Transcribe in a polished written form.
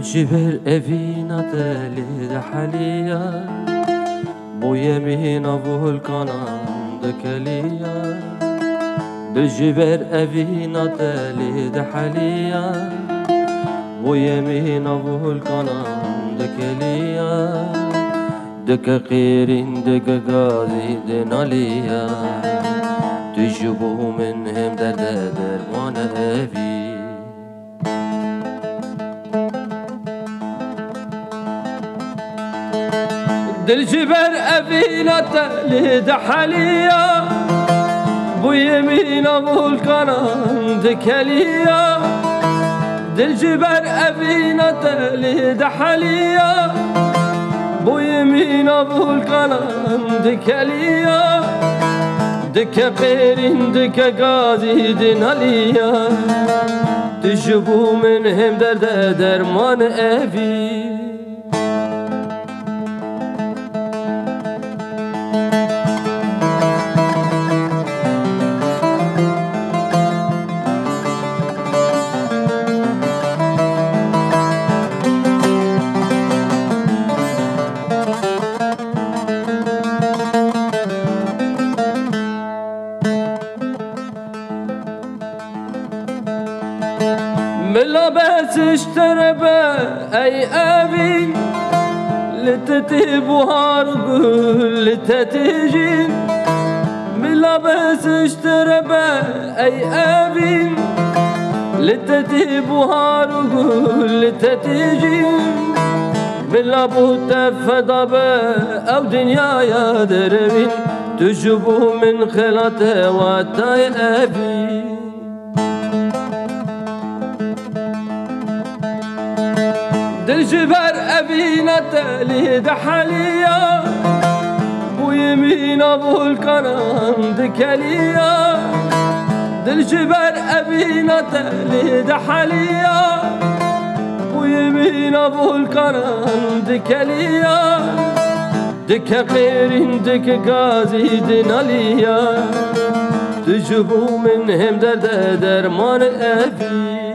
دلجبر evina deli de haliya Bu yemina volkanan de keliya Dulciber evina deli de haliya Bu yemina volkanan de keliya Deke qirin deke gazi de naliya Tücbu min hem derde dermane evi Dilciber evina teli de haliya Bu yemina volkanan de keliya Dilciber evina teli de haliya Bu yemina volkanan de keliya Dike qirin dike gazi din aliya Tücbu min hem derde derman evi ملابس اشتربه ای اوین لتتی بوهار گل لتتی جین ملابس اشتربه ای اوین لتتی بوهار گل لتتی جین ملابوت فدابه او دنیا دروین تجبو من خلاته و تای اوین دلجبر evina teli de haliya Bu yemina volkanan de keliya Dilciber evina teli de haliya Bu yemina volkanan de keliya Dike qirin dike gazi din aliya Tücbu min hem derde derman evi